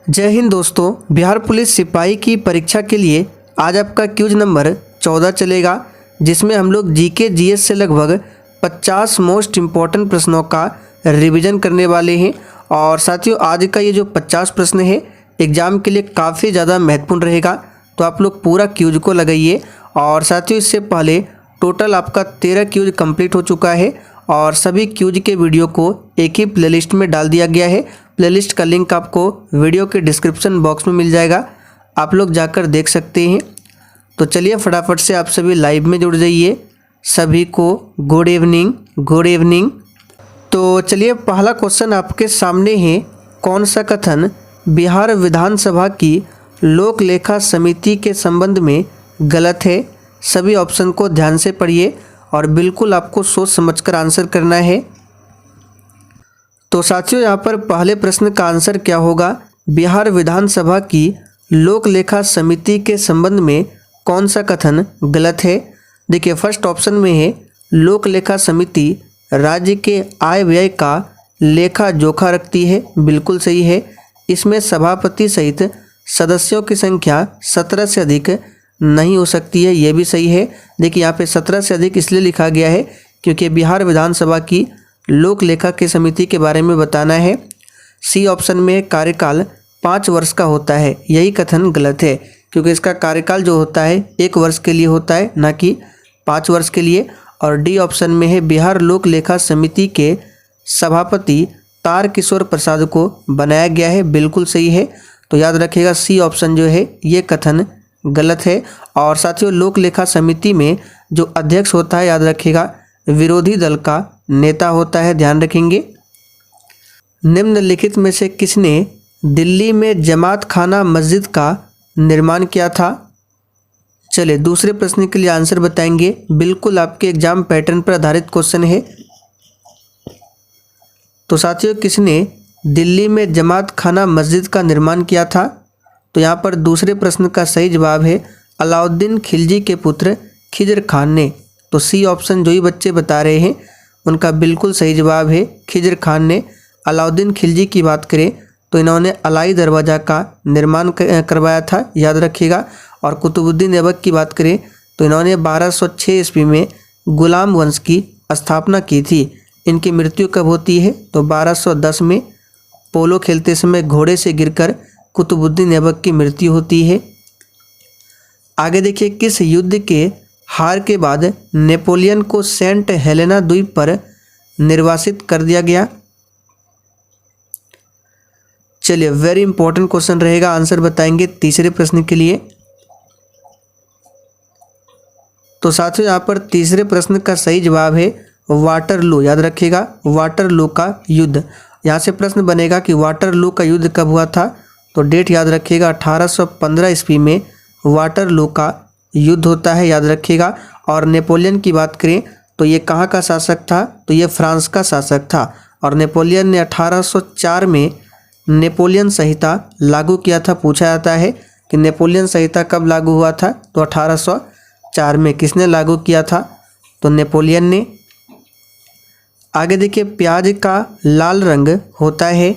जय हिंद दोस्तों। बिहार पुलिस सिपाही की परीक्षा के लिए आज आपका क्यूज नंबर 14 चलेगा, जिसमें हम लोग जीके जीएस से लगभग 50 मोस्ट इम्पॉर्टेंट प्रश्नों का रिवीजन करने वाले हैं। और साथियों, आज का ये जो 50 प्रश्न है एग्ज़ाम के लिए काफ़ी ज़्यादा महत्वपूर्ण रहेगा, तो आप लोग पूरा क्यूज को लगाइए। और साथियों, इससे पहले टोटल आपका 13 क्यूज कंप्लीट हो चुका है और सभी क्यूज के वीडियो को एक ही प्लेलिस्ट में डाल दिया गया है। प्लेलिस्ट का लिंक आपको वीडियो के डिस्क्रिप्शन बॉक्स में मिल जाएगा, आप लोग जाकर देख सकते हैं। तो चलिए फटाफट से आप सभी लाइव में जुड़ जाइए। सभी को गुड इवनिंग, गुड इवनिंग। तो चलिए, पहला क्वेश्चन आपके सामने है। कौन सा कथन बिहार विधानसभा की लोक लेखा समिति के संबंध में गलत है? सभी ऑप्शन को ध्यान से पढ़िए और बिल्कुल आपको सोच समझकर आंसर करना है। तो साथियों, यहाँ पर पहले प्रश्न का आंसर क्या होगा? बिहार विधानसभा की लोक लेखा समिति के संबंध में कौन सा कथन गलत है? देखिए, फर्स्ट ऑप्शन में है लोक लेखा समिति राज्य के आय व्यय का लेखा जोखा रखती है, बिल्कुल सही है। इसमें सभापति सहित सदस्यों की संख्या 17 से अधिक नहीं हो सकती है, ये भी सही है। देखिए, यहाँ पे 17 से अधिक इसलिए लिखा गया है क्योंकि बिहार विधानसभा की लोक लेखा की समिति के बारे में बताना है। सी ऑप्शन में कार्यकाल 5 वर्ष का होता है, यही कथन गलत है क्योंकि इसका कार्यकाल जो होता है 1 वर्ष के लिए होता है, ना कि 5 वर्ष के लिए। और डी ऑप्शन में है बिहार लोक लेखा समिति के सभापति तार किशोर प्रसाद को बनाया गया है, बिल्कुल सही है। तो याद रखिएगा, सी ऑप्शन जो है ये कथन गलत है। और साथियों, लोक लेखा समिति में जो अध्यक्ष होता है, याद रखिएगा, विरोधी दल का नेता होता है, ध्यान रखेंगे। निम्नलिखित में से किसने दिल्ली में जमात खाना मस्जिद का निर्माण किया था? चलिए, दूसरे प्रश्न के लिए आंसर बताएंगे। बिल्कुल आपके एग्जाम पैटर्न पर आधारित क्वेश्चन है। तो साथियों, किसने दिल्ली में जमात खाना मस्जिद का निर्माण किया था? तो यहाँ पर दूसरे प्रश्न का सही जवाब है अलाउद्दीन खिलजी के पुत्र खिजर खान ने। तो सी ऑप्शन जो ही बच्चे बता रहे हैं उनका बिल्कुल सही जवाब है खिजर खान ने। अलाउद्दीन खिलजी की बात करें तो इन्होंने अलाई दरवाज़ा का निर्माण करवाया था, याद रखिएगा। और कुतुबुद्दीन ऐबक की बात करें तो इन्होंने 1206 ईस्वी में गुलाम वंश की स्थापना की थी। इनकी मृत्यु कब होती है? तो 1210 में पोलो खेलते समय घोड़े से गिरकर कुतुबुद्दीन ऐबक की मृत्यु होती है। आगे देखिए, किस युद्ध के हार के बाद नेपोलियन को सेंट हेलेना द्वीप पर निर्वासित कर दिया गया? चलिए, वेरी इंपॉर्टेंट क्वेश्चन रहेगा, आंसर बताएंगे तीसरे प्रश्न के लिए। तो साथियों, यहाँ पर तीसरे प्रश्न का सही जवाब है वाटरलू, याद रखिएगा, वाटरलू का युद्ध। यहाँ से प्रश्न बनेगा कि वाटरलू का युद्ध कब हुआ था? तो डेट याद रखिएगा, 1815 ईस्वी में वाटरलू का युद्ध होता है, याद रखिएगा। और नेपोलियन की बात करें तो ये कहाँ का शासक था? तो ये फ्रांस का शासक था। और नेपोलियन ने 1804 में नेपोलियन संहिता लागू किया था। पूछा जाता है कि नेपोलियन संहिता कब लागू हुआ था? तो 1804 में। किसने लागू किया था? तो नेपोलियन ने। आगे देखिए, प्याज का लाल रंग होता है।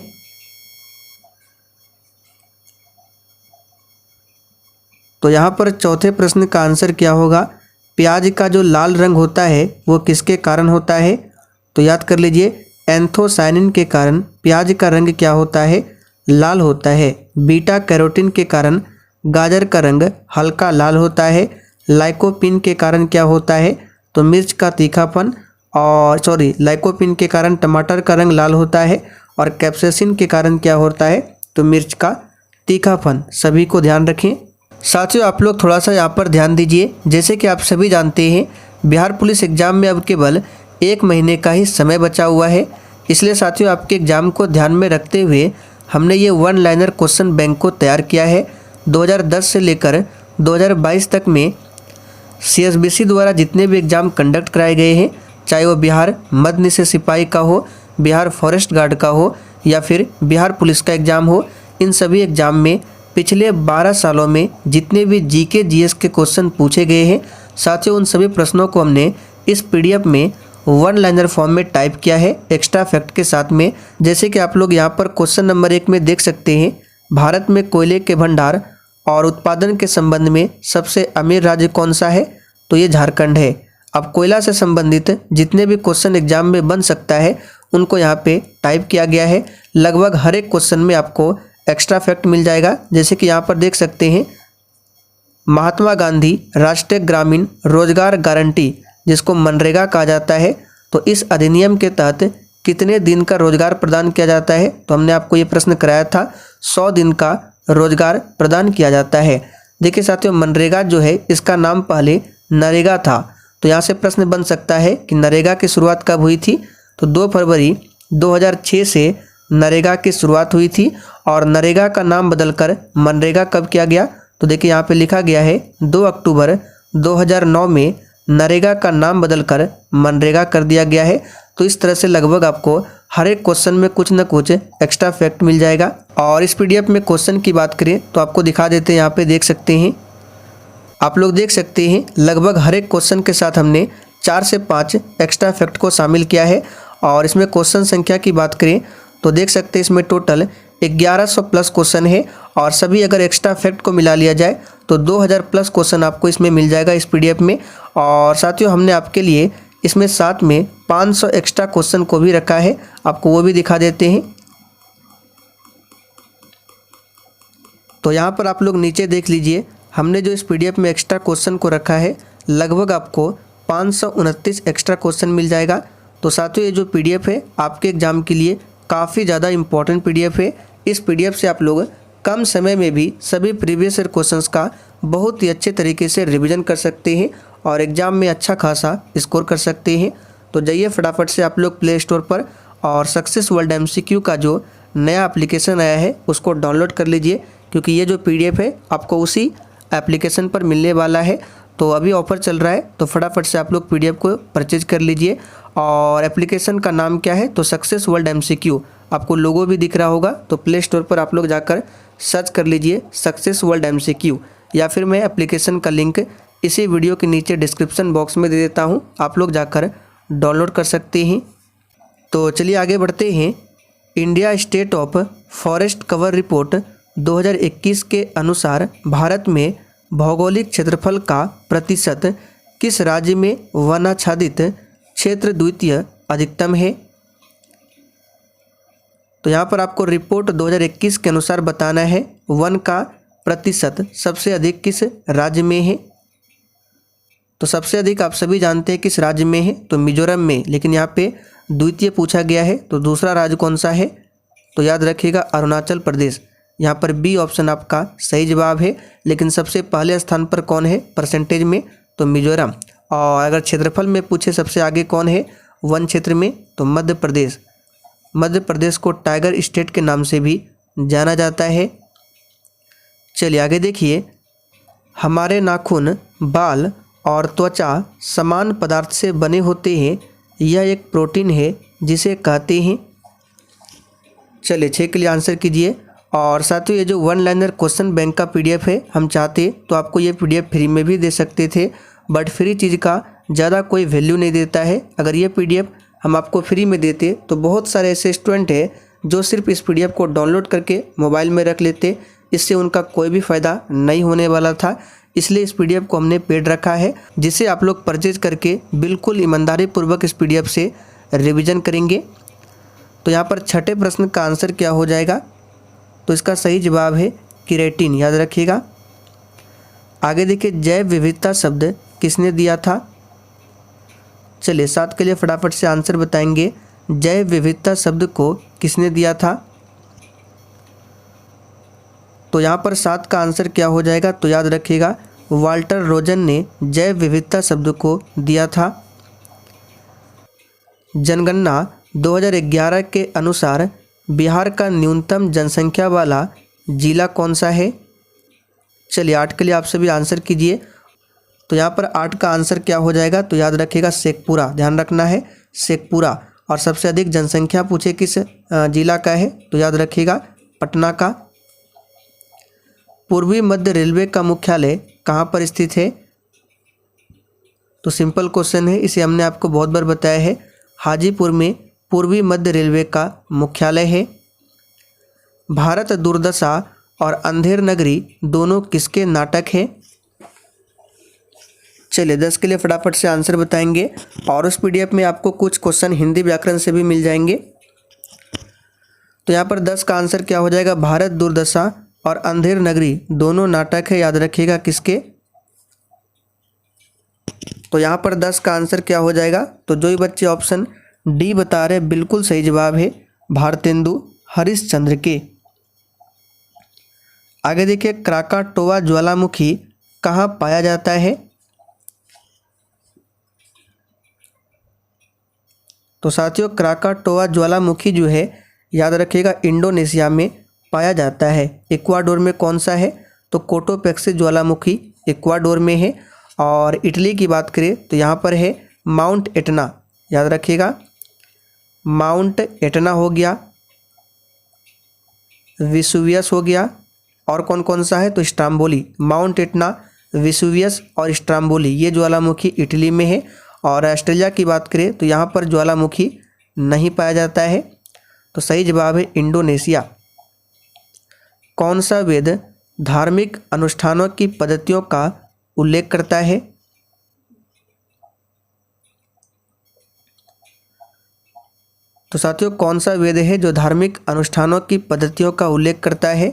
तो यहाँ पर चौथे प्रश्न का आंसर क्या होगा? प्याज का जो लाल रंग होता है वो किसके कारण होता है? तो याद कर लीजिए, एंथोसायनिन के कारण प्याज का रंग क्या होता है? लाल होता है। बीटा कैरोटीन के कारण गाजर का रंग हल्का लाल होता है। लाइकोपिन के कारण क्या होता है? तो मिर्च का तीखापन, और लाइकोपिन के कारण टमाटर का रंग लाल होता है। और कैप्साइसिन के कारण क्या होता है? तो मिर्च का तीखापन। सभी को ध्यान रखें। साथियों, आप लोग थोड़ा सा यहाँ पर ध्यान दीजिए। जैसे कि आप सभी जानते हैं, बिहार पुलिस एग्ज़ाम में अब केवल 1 महीने का ही समय बचा हुआ है। इसलिए साथियों, आपके एग्ज़ाम को ध्यान में रखते हुए हमने ये 1 लाइनर क्वेश्चन बैंक को तैयार किया है। 2010 से लेकर 2022 तक में CSBC द्वारा जितने भी एग्ज़ाम कंडक्ट कराए गए हैं, चाहे वो बिहार मध्य निषेध सिपाही का हो, बिहार फॉरेस्ट गार्ड का हो या फिर बिहार पुलिस का एग्ज़ाम हो, इन सभी एग्ज़ाम में पिछले 12 सालों में जितने भी जीके जीएस के क्वेश्चन पूछे गए हैं, साथियों उन सभी प्रश्नों को हमने इस PDF में 1 लाइनर फॉर्म में टाइप किया है एक्स्ट्रा फैक्ट के साथ में। जैसे कि आप लोग यहाँ पर क्वेश्चन नंबर 1 में देख सकते हैं, भारत में कोयले के भंडार और उत्पादन के संबंध में सबसे अमीर राज्य कौन सा है? तो ये झारखंड है। अब कोयला से संबंधित जितने भी क्वेश्चन एग्जाम में बन सकता है उनको यहाँ पे टाइप किया गया है। लगभग हर एक क्वेश्चन में आपको एक्स्ट्रा फैक्ट मिल जाएगा। जैसे कि यहाँ पर देख सकते हैं, महात्मा गांधी राष्ट्रीय ग्रामीण रोजगार गारंटी, जिसको मनरेगा कहा जाता है, तो इस अधिनियम के तहत कितने दिन का रोजगार प्रदान किया जाता है? तो हमने आपको ये प्रश्न कराया था, 100 दिन का रोजगार प्रदान किया जाता है। देखिए साथियों, मनरेगा जो है इसका नाम पहले नरेगा था। तो यहाँ से प्रश्न बन सकता है कि नरेगा की शुरुआत कब हुई थी? तो 2 फरवरी 2006 से नरेगा की शुरुआत हुई थी और नरेगा का नाम बदलकर मनरेगा कब किया गया? तो देखिए यहाँ पे लिखा गया है 2 अक्टूबर 2009 में नरेगा का नाम बदलकर मनरेगा कर दिया गया है। तो इस तरह से लगभग आपको हर एक क्वेश्चन में कुछ न कुछ एक्स्ट्रा फैक्ट मिल जाएगा। और इस पीडीएफ में क्वेश्चन की बात करें तो आपको दिखा देते हैं, यहाँ पे देख सकते हैं, आप लोग देख सकते हैं लगभग हर एक क्वेश्चन के साथ हमने 4 से 5 एक्स्ट्रा फैक्ट को शामिल किया है। और इसमें क्वेश्चन संख्या की बात करें तो देख सकते हैं इसमें टोटल 1100 प्लस क्वेश्चन है और सभी अगर एक्स्ट्रा फैक्ट को मिला लिया जाए तो 2000 प्लस क्वेश्चन आपको इसमें मिल जाएगा इस पीडीएफ में। और साथियों, हमने आपके लिए इसमें साथ में 500 एक्स्ट्रा क्वेश्चन को भी रखा है, आपको वो भी दिखा देते हैं। तो यहाँ पर आप लोग नीचे देख लीजिए, हमने जो इस पीडीएफ में एक्स्ट्रा क्वेश्चन को रखा है लगभग आपको 529 एक्स्ट्रा क्वेश्चन मिल जाएगा। तो साथियों, ये जो पीडीएफ है आपके एग्जाम के लिए काफ़ी ज़्यादा इम्पॉर्टेंट पीडीएफ है। इस पीडीएफ से आप लोग कम समय में भी सभी प्रीवियस ईयर क्वेश्चंस का बहुत ही अच्छे तरीके से रिवीजन कर सकते हैं और एग्ज़ाम में अच्छा खासा स्कोर कर सकते हैं। तो जाइए फटाफट से आप लोग प्ले स्टोर पर और सक्सेस वर्ल्ड एमसीक्यू का जो नया एप्लीकेशन आया है उसको डाउनलोड कर लीजिए, क्योंकि ये जो पीडीएफ है आपको उसी एप्लीकेशन पर मिलने वाला है। तो अभी ऑफ़र चल रहा है, तो फटाफट से आप लोग पीडीएफ को परचेज कर लीजिए। और एप्लीकेशन का नाम क्या है? तो सक्सेस वर्ल्ड एमसीक्यू, आपको लोगो भी दिख रहा होगा। तो प्ले स्टोर पर आप लोग जाकर सर्च कर लीजिए सक्सेस वर्ल्ड एमसीक्यू, या फिर मैं एप्लीकेशन का लिंक इसी वीडियो के नीचे डिस्क्रिप्शन बॉक्स में दे देता हूँ, आप लोग जाकर डाउनलोड कर सकते हैं। तो चलिए आगे बढ़ते हैं। India state of forest cover report 2021 के अनुसार भारत में भौगोलिक क्षेत्रफल का प्रतिशत किस राज्य में वनाच्छादित क्षेत्र द्वितीय अधिकतम है? तो यहाँ पर आपको रिपोर्ट 2021 के अनुसार बताना है वन का प्रतिशत सबसे अधिक किस राज्य में है। तो सबसे अधिक आप सभी जानते हैं किस राज्य में है? तो मिजोरम में। लेकिन यहाँ पे द्वितीय पूछा गया है, तो दूसरा राज्य कौन सा है? तो याद रखिएगा अरुणाचल प्रदेश। यहाँ पर बी ऑप्शन आपका सही जवाब है। लेकिन सबसे पहले स्थान पर कौन है परसेंटेज में? तो मिजोरम। और अगर क्षेत्रफल में पूछे सबसे आगे कौन है वन क्षेत्र में? तो मध्य प्रदेश। मध्य प्रदेश को टाइगर स्टेट के नाम से भी जाना जाता है। चलिए आगे देखिए, हमारे नाखून, बाल और त्वचा समान पदार्थ से बने होते हैं, यह एक प्रोटीन है जिसे कहते हैं। चलिए 6 के लिए आंसर कीजिए। और साथियों, ये जो वन लाइनर क्वेश्चन बैंक का पीडीएफ है, हम चाहते तो आपको ये पीडीएफ फ्री में भी दे सकते थे, बट फ्री चीज़ का ज़्यादा कोई वैल्यू नहीं देता है। अगर ये पीडीएफ हम आपको फ्री में देते तो बहुत सारे ऐसे स्टूडेंट हैं जो सिर्फ इस पीडीएफ को डाउनलोड करके मोबाइल में रख लेते, इससे उनका कोई भी फ़ायदा नहीं होने वाला था। इसलिए इस पीडीएफ को हमने पेड रखा है, जिसे आप लोग परचेज करके बिल्कुल ईमानदारी पूर्वक इस पीडीएफ से रिवीजन करेंगे। तो यहाँ पर छठे प्रश्न का आंसर क्या हो जाएगा? तो इसका सही जवाब है केराटिन, याद रखिएगा। आगे देखिए, जैव विविधता शब्द किसने दिया था? चलिए 7 के लिए फटाफट से आंसर बताएंगे। जैव विविधता शब्द को किसने दिया था? तो यहाँ पर 7 का आंसर क्या हो जाएगा? तो याद रखिएगा वाल्टर रोजन ने जैव विविधता शब्द को दिया था। जनगणना 2011 के अनुसार बिहार का न्यूनतम जनसंख्या वाला जिला कौन सा है? चलिए 8 के लिए आप सभी आंसर कीजिए। तो यहाँ पर 8 का आंसर क्या हो जाएगा? तो याद रखिएगा शेखपुरा, ध्यान रखना है शेखपुरा। और सबसे अधिक जनसंख्या पूछे किस जिला का है? तो याद रखिएगा पटना का। पूर्वी मध्य रेलवे का मुख्यालय कहाँ पर स्थित है? तो सिंपल क्वेश्चन है, इसे हमने आपको बहुत बार बताया है। हाजीपुर में पूर्वी मध्य रेलवे का मुख्यालय है। भारत दुर्दशा और अंधेर नगरी दोनों किसके नाटक हैं? चलिए 10 के लिए फटाफट से आंसर बताएंगे और उस पीडीएफ में आपको कुछ क्वेश्चन हिंदी व्याकरण से भी मिल जाएंगे। तो यहाँ पर 10 का आंसर क्या हो जाएगा? भारत दुर्दशा और अंधेर नगरी दोनों नाटक है, याद रखिएगा किसके। तो यहाँ पर 10 का आंसर क्या हो जाएगा? तो जो ही बच्चे ऑप्शन डी बता रहे बिल्कुल सही जवाब है, भारतेंदु हरिश्चंद्र के। आगे देखिए, क्राकाटोआ ज्वालामुखी कहाँ पाया जाता है? तो साथियों क्राकाटोआ ज्वालामुखी जो है याद रखिएगा इंडोनेशिया में पाया जाता है। इक्वाडोर में कौन सा है? तो कोटोपेक्सी ज्वालामुखी इक्वाडोर में है। और इटली की बात करें तो यहाँ पर है माउंट एटना, याद रखिएगा माउंट एटना हो गया, विसुवियस हो गया, और कौन कौन सा है? तो स्ट्राम्बोली। माउंट एटना, विसुवियस और स्ट्राम्बोली ये ज्वालामुखी इटली में है। और ऑस्ट्रेलिया की बात करें तो यहाँ पर ज्वालामुखी नहीं पाया जाता है। तो सही जवाब है इंडोनेशिया। कौन सा वेद धार्मिक अनुष्ठानों की पद्धतियों का उल्लेख करता है? तो साथियों कौन सा वेद है जो धार्मिक अनुष्ठानों की पद्धतियों का उल्लेख करता है?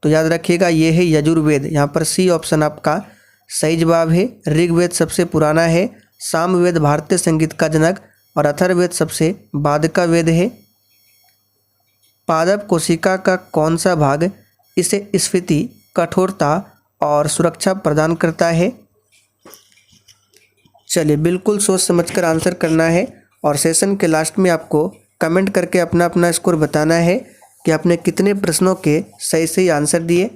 तो याद रखिएगा ये है यजुर्वेद। यहाँ पर सी ऑप्शन आपका सही जवाब है। ऋग्वेद सबसे पुराना है, सामवेद भारतीय संगीत का जनक और अथर्ववेद सबसे बाद का वेद है। पादप कोशिका का कौन सा भाग इसे स्फीति, कठोरता और सुरक्षा प्रदान करता है? चलिए बिल्कुल सोच समझकर आंसर करना है और सेशन के लास्ट में आपको कमेंट करके अपना अपना स्कोर बताना है कि आपने कितने प्रश्नों के सही सही आंसर दिए।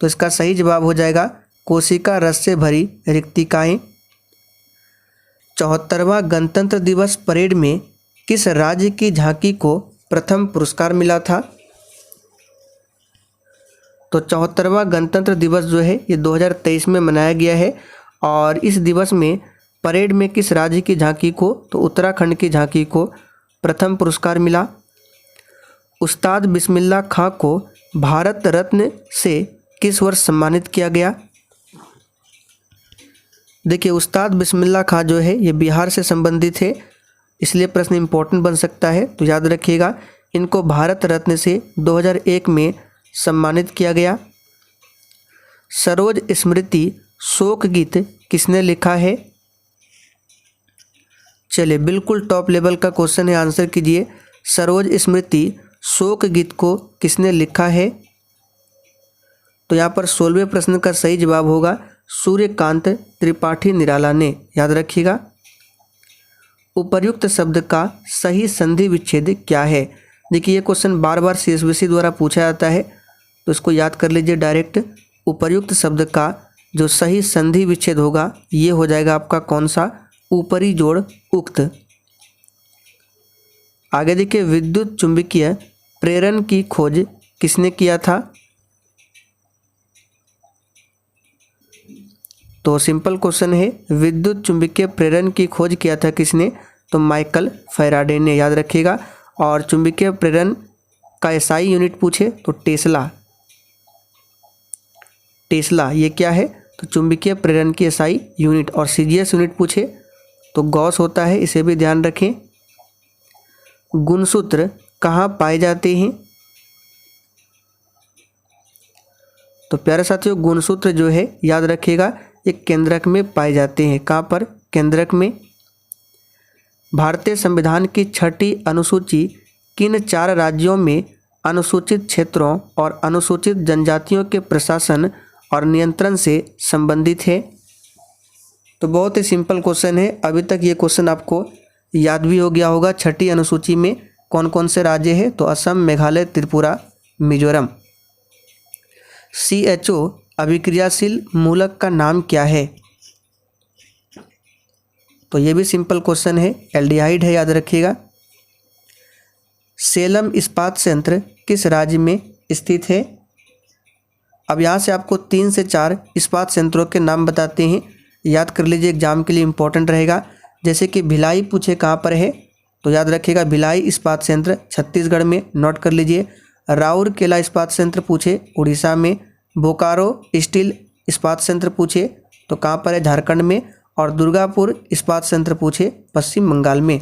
तो इसका सही जवाब हो जाएगा कोशिका रस से भरी रिक्तिकाएं। 74वां गणतंत्र दिवस परेड में किस राज्य की झांकी को प्रथम पुरस्कार मिला था? तो 74वां गणतंत्र दिवस जो है ये 2023 में मनाया गया है। और इस दिवस में परेड में किस राज्य की झांकी को? तो उत्तराखंड की झांकी को प्रथम पुरस्कार मिला। उस्ताद बिस्मिल्लाह खां को भारत रत्न से किस वर्ष सम्मानित किया गया? देखिए उस्ताद बिस्मिल्लाह खां जो है ये बिहार से संबंधित है, इसलिए प्रश्न इम्पोर्टेंट बन सकता है। तो याद रखिएगा इनको भारत रत्न से 2001 में सम्मानित किया गया। सरोज स्मृति शोक गीत किसने लिखा है? चलिए बिल्कुल टॉप लेवल का क्वेश्चन है, आंसर कीजिए। सरोज स्मृति शोक गीत को किसने लिखा है? तो यहाँ पर 16वें प्रश्न का सही जवाब होगा सूर्यकांत त्रिपाठी निराला ने, याद रखिएगा। उपर्युक्त शब्द का सही संधि विच्छेद क्या है? देखिए ये क्वेश्चन बार बार सीएसबीसी द्वारा पूछा जाता है, तो इसको याद कर लीजिए डायरेक्ट। उपर्युक्त शब्द का जो सही संधि विच्छेद होगा ये हो जाएगा आपका कौन सा? ऊपरी जोड़ उक्त। आगे देखिए विद्युत चुंबकीय प्रेरण की खोज किसने किया था? तो सिंपल क्वेश्चन है, विद्युत चुंबकीय प्रेरण की खोज किया था किसने? तो माइकल फैराडे ने, याद रखिएगा। और चुंबकीय प्रेरण का एसआई यूनिट पूछे तो टेस्ला। टेस्ला ये क्या है? तो चुंबकीय प्रेरण की एसआई यूनिट। और सीजीएस यूनिट पूछे तो गॉस होता है, इसे भी ध्यान रखें। गुणसूत्र कहाँ पाए जाते हैं? तो प्यारे साथियों गुणसूत्र जो है याद रखिएगा ये केंद्रक में पाए जाते हैं। कहाँ पर? केंद्रक में। भारतीय संविधान की 6ठी अनुसूची किन 4 राज्यों में अनुसूचित क्षेत्रों और अनुसूचित जनजातियों के प्रशासन और नियंत्रण से संबंधित है? तो बहुत ही सिंपल क्वेश्चन है, अभी तक ये क्वेश्चन आपको याद भी हो गया होगा। 6ठी अनुसूची में कौन कौन से राज्य है? तो असम, मेघालय, त्रिपुरा, मिजोरम। CHO अभिक्रियाशील मूलक का नाम क्या है? तो ये भी सिंपल क्वेश्चन है, एल्डिहाइड है, याद रखिएगा। सेलम इस्पात संयंत्र किस राज्य में स्थित है? अब यहाँ से आपको 3 से 4 इस्पात संयंत्रों के नाम बताते हैं, याद कर लीजिए, एग्जाम के लिए इंपॉर्टेंट रहेगा। जैसे कि भिलाई पूछे कहाँ पर है? तो याद रखिएगा भिलाई इस्पात संयंत्र छत्तीसगढ़ में, नोट कर लीजिए। राउरकेला इस्पात संयंत्र पूछे उड़ीसा में, बोकारो स्टील इस्पात संयंत्र पूछे तो कहाँ पर है, झारखंड में, और दुर्गापुर इस्पात संयंत्र पूछे पश्चिम बंगाल में।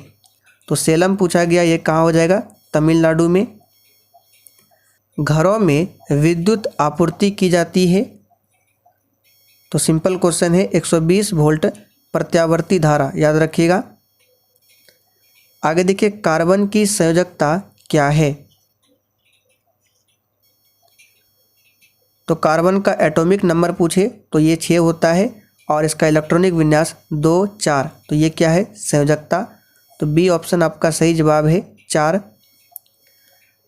तो सेलम पूछा गया, ये कहाँ हो जाएगा, तमिलनाडु में। घरों में विद्युत आपूर्ति की जाती है तो सिंपल क्वेश्चन है 120 वोल्ट प्रत्यावर्ती धारा, याद रखिएगा। आगे देखिए, कार्बन की संयोजकता क्या है, तो कार्बन का एटॉमिक नंबर पूछे तो ये 6 होता है और इसका इलेक्ट्रॉनिक विन्यास 2 4, तो ये क्या है, संयोजकता। तो बी ऑप्शन आपका सही जवाब है 4।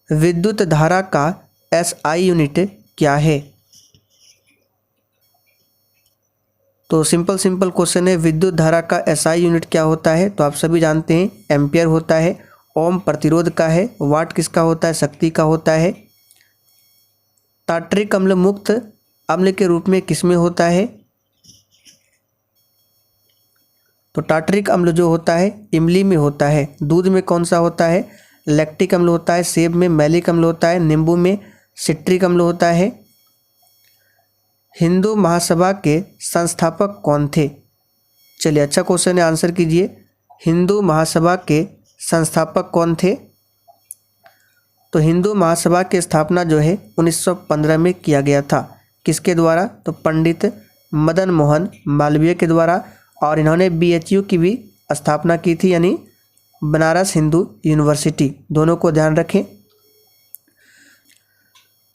विद्युत धारा का एसआई यूनिट क्या है, तो सिंपल क्वेश्चन है, विद्युत धारा का एसआई यूनिट क्या होता है, तो आप सभी जानते हैं एम्पियर होता है। ओम प्रतिरोध का है, वाट किसका होता है, शक्ति का होता है। टार्टरिक अम्ल मुक्त अम्ल के रूप में किसमें होता है, तो टार्टरिक अम्ल जो होता है इमली में होता है। दूध में कौन सा होता है, लैक्टिक अम्ल होता है। सेब में मैलिक अम्ल होता है। नींबू में सिट्रिक अम्ल होता है। हिंदू महासभा के संस्थापक कौन थे, चलिए अच्छा क्वेश्चन है, आंसर कीजिए। हिंदू महासभा के संस्थापक कौन थे, तो हिंदू महासभा की स्थापना जो है 1915 में किया गया था। किसके द्वारा, तो पंडित मदन मोहन मालवीय के द्वारा, और इन्होंने बीएचयू की भी स्थापना की थी, यानी बनारस हिंदू यूनिवर्सिटी। दोनों को ध्यान रखें।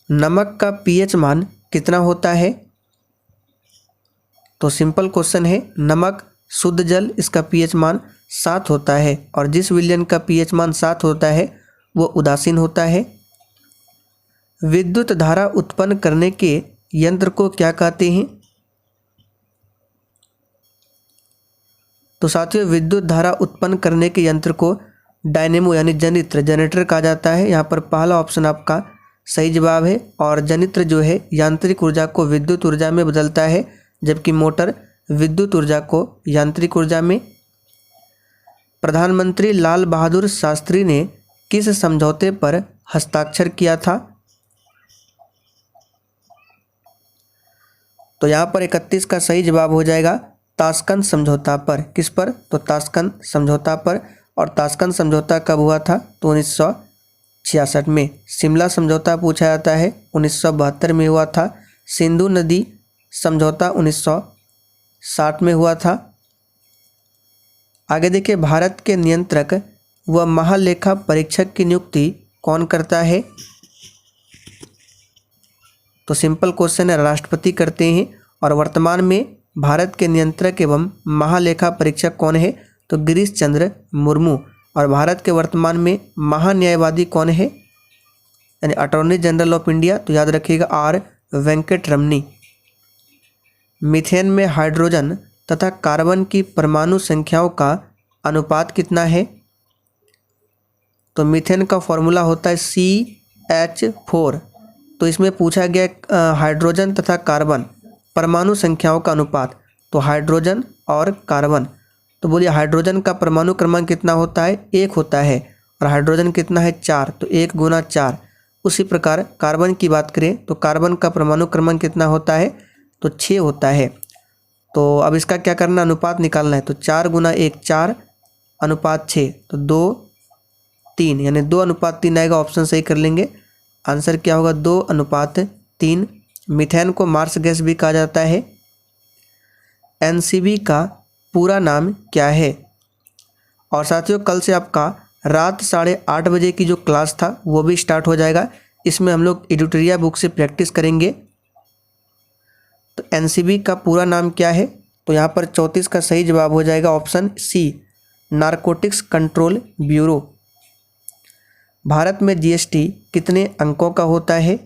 नमक का पीएच मान कितना होता है, तो सिंपल क्वेश्चन है, नमक शुद्ध जल, इसका पीएच मान 7 होता है, और जिस विलयन का पीएच मान 7 होता है वो उदासीन होता है। विद्युत धारा उत्पन्न करने के यंत्र को क्या कहते हैं, तो साथियों विद्युत धारा उत्पन्न करने के यंत्र को डायनेमो यानी जनरेटर कहा जाता है। यहाँ पर पहला ऑप्शन आपका सही जवाब है। और जनित्र जो है यांत्रिक ऊर्जा को विद्युत ऊर्जा में बदलता है, जबकि मोटर विद्युत ऊर्जा को यांत्रिक ऊर्जा में। प्रधानमंत्री लाल बहादुर शास्त्री ने किस समझौते पर हस्ताक्षर किया था, तो यहाँ पर 31 का सही जवाब हो जाएगा ताशकंद समझौता पर। किस पर, तो ताशकंद समझौता पर। और ताशकंद समझौता कब हुआ था, तो 1966 में। शिमला समझौता पूछा जाता है 1972 में हुआ था। सिंधु नदी समझौता 1960 में हुआ था। आगे देखिए, भारत के नियंत्रक व महालेखा परीक्षक की नियुक्ति कौन करता है, तो सिंपल क्वेश्चन है, राष्ट्रपति करते हैं। और वर्तमान में भारत के नियंत्रक एवं महालेखा परीक्षक कौन है, तो गिरीश चंद्र मुर्मू। और भारत के वर्तमान में महान्यायवादी कौन है, यानी अटॉर्नी जनरल ऑफ इंडिया, तो याद रखिएगा आर वेंकटरमनी। मीथेन में हाइड्रोजन तथा कार्बन की परमाणु संख्याओं का अनुपात कितना है, तो मीथेन का फॉर्मूला होता है CH4। तो इसमें पूछा गया हाइड्रोजन तथा कार्बन परमाणु संख्याओं का अनुपात, तो हाइड्रोजन और कार्बन, तो बोलिए हाइड्रोजन का परमाणु क्रमांक कितना होता है, 1 होता है, और हाइड्रोजन कितना है 4, तो 1 गुना 4। उसी प्रकार कार्बन की बात करें तो कार्बन का परमाणु क्रमांक कितना होता है, तो 6 होता है। तो अब इसका क्या करना, अनुपात निकालना है, तो 4 गुना 1 4 अनुपात 6, तो 2 3, यानी 2:3 आएगा। ऑप्शन सही कर लेंगे, आंसर क्या होगा 2:3। मीथेन को मार्स गैस भी कहा जाता है। एनसीबी का पूरा नाम क्या है, और साथियों कल से आपका रात 8:30 बजे की जो क्लास था वो भी स्टार्ट हो जाएगा। इसमें हम लोग एडिटोरिया बुक से प्रैक्टिस करेंगे। तो एनसीबी का पूरा नाम क्या है, तो यहाँ पर 34 का सही जवाब हो जाएगा option C, narcotics control bureau. भारत में जीएसटी कितने अंकों का होता है,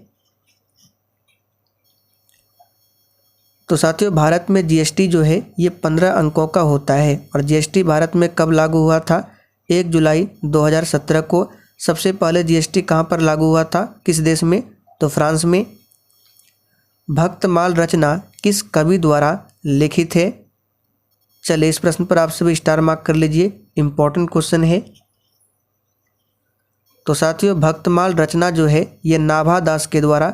तो साथियों भारत में जीएसटी जो है ये 15 अंकों का होता है। और जीएसटी भारत में कब लागू हुआ था, 1 जुलाई 2017 को। सबसे पहले जीएसटी कहाँ पर लागू हुआ था, किस देश में, तो फ्रांस में। भक्तमाल रचना किस कवि द्वारा लिखित है, चलिए इस प्रश्न पर आप सभी स्टार मार्क कर लीजिए, इम्पोर्टेंट क्वेश्चन है। तो साथियों भक्तमाल रचना जो है ये नाभा दास के द्वारा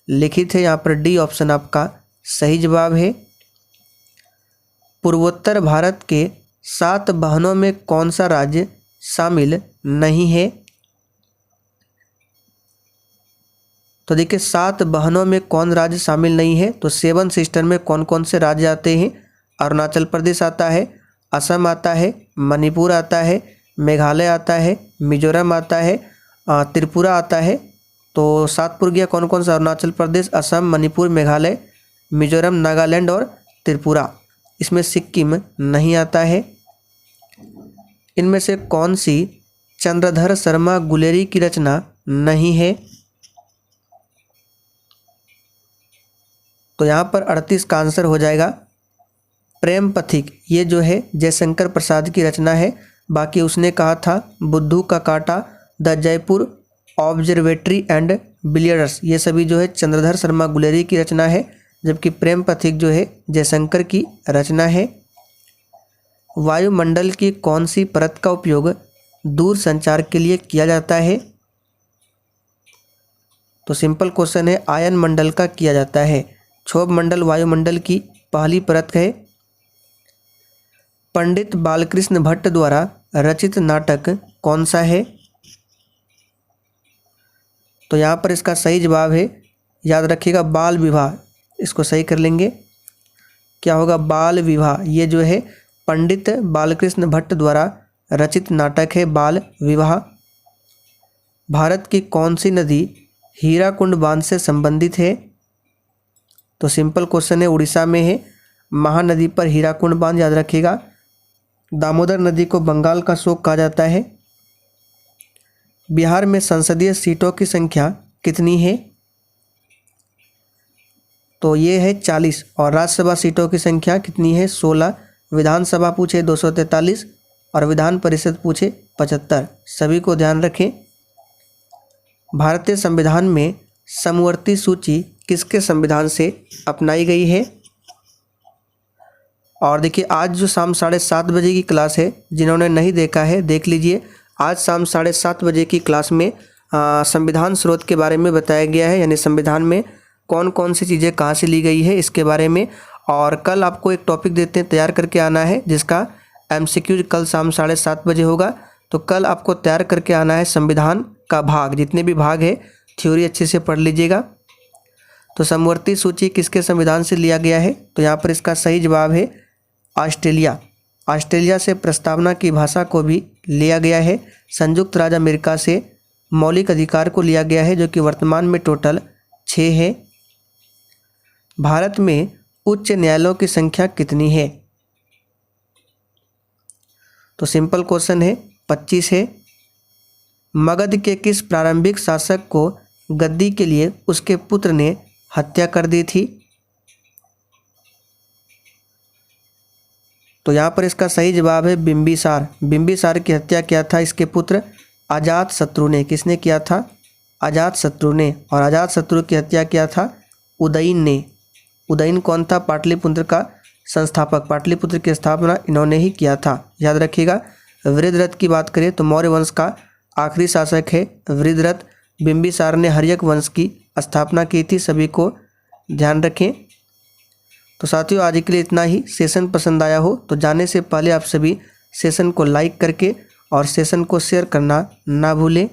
लिखित है। यहाँ पर डी ऑप्शन आपका सही जवाब है। पूर्वोत्तर भारत के 7 बहनों में कौन सा राज्य शामिल नहीं है? तो देखिए 7 बहनों में कौन राज्य शामिल नहीं है? तो 7 सिस्टर में कौन कौन से राज्य आते हैं? अरुणाचल प्रदेश आता है, असम आता है, मणिपुर आता है, मेघालय आता है, मिजोरम आता है, त्रिपुरा आता है। तो 7 पुर गया कौन कौन सा? अरुणाचल प्रदेश, असम, मणिपुर, मेघालय, मिजोरम, नागालैंड और त्रिपुरा। इसमें सिक्किम नहीं आता है। इनमें से कौन सी चंद्रधर शर्मा गुलेरी की रचना नहीं है? तो यहाँ पर 38 का आंसर हो जाएगा प्रेम पथिक। ये जो है जयशंकर प्रसाद की रचना है। बाकी उसने कहा था बुद्धू का कांटा, the Jaipur observatory and billiards, ये सभी जो है चंद्रधर शर्मा गुलेरी की रचना है, जबकि प्रेम पथिक जो है जयशंकर की रचना है। वायुमंडल की कौन सी परत का उपयोग दूर संचार के लिए किया जाता है? तो सिंपल क्वेश्चन है, आयन मंडल का किया जाता है। क्षोभ मंडल वायुमंडल की पहली परत है। पंडित बालकृष्ण भट्ट द्वारा रचित नाटक कौन सा है? तो यहाँ पर इसका सही जवाब है, याद रखिएगा, बाल विवाह। इसको सही कर लेंगे, क्या होगा? बाल विवाह। ये जो है पंडित बालकृष्ण भट्ट द्वारा रचित नाटक है बाल विवाह। भारत की कौन सी नदी हीराकुंड बांध से संबंधित है? तो सिंपल क्वेश्चन है, उड़ीसा में है महानदी पर हीराकुंड बांध, याद रखिएगा। दामोदर नदी को बंगाल का शोक कहा जाता है। बिहार में संसदीय सीटों की संख्या कितनी है? तो ये है 40। और राज्यसभा सीटों की संख्या कितनी है? 16। विधानसभा पूछे 243 और विधान परिषद पूछे 75। सभी को ध्यान रखें। भारतीय संविधान में समवर्ती सूची किसके संविधान से अपनाई गई है? और देखिए आज जो शाम 7:30 बजे की क्लास है, जिन्होंने नहीं देखा है देख लीजिए। आज शाम 7:30 बजे की क्लास में संविधान स्रोत के बारे में बताया गया है, यानी संविधान में कौन कौन सी चीज़ें कहाँ से ली गई है इसके बारे में। और कल आपको एक टॉपिक देते हैं, तैयार करके आना है, जिसका MCQ कल शाम 7:30 बजे होगा। तो कल आपको तैयार करके आना है संविधान का भाग, जितने भी भाग है थ्योरी अच्छे से पढ़ लीजिएगा। तो समवर्ती सूची किसके संविधान से लिया गया है? तो यहाँ पर इसका सही जवाब है ऑस्ट्रेलिया। ऑस्ट्रेलिया से प्रस्तावना की भाषा को भी लिया गया है। संयुक्त राज्य अमेरिका से मौलिक अधिकार को लिया गया है, जो कि वर्तमान में टोटल 6 है। भारत में उच्च न्यायालयों की संख्या कितनी है? तो सिंपल क्वेश्चन है, 25 है। मगध के किस प्रारंभिक शासक को गद्दी के लिए उसके पुत्र ने हत्या कर दी थी? तो यहाँ पर इसका सही जवाब है बिंबिसार। बिंबिसार की हत्या किया था इसके पुत्र अजातशत्रु ने। किसने किया था? अजातशत्रु ने। और अजातशत्रु की हत्या किया था उदयन ने। उदयन कौन था? पाटलिपुत्र का संस्थापक। पाटलिपुत्र की स्थापना इन्होंने ही किया था, याद रखिएगा। वृद्धरथ की बात करें तो मौर्य वंश का आखिरी शासक है वृद्धरथ। बिंबिसार ने हर्यक वंश की स्थापना की थी, सभी को ध्यान रखें। तो साथियों आज के लिए इतना ही। सेशन पसंद आया हो तो जाने से पहले आप सभी सेशन को लाइक करके और सेशन को शेयर करना ना भूलें।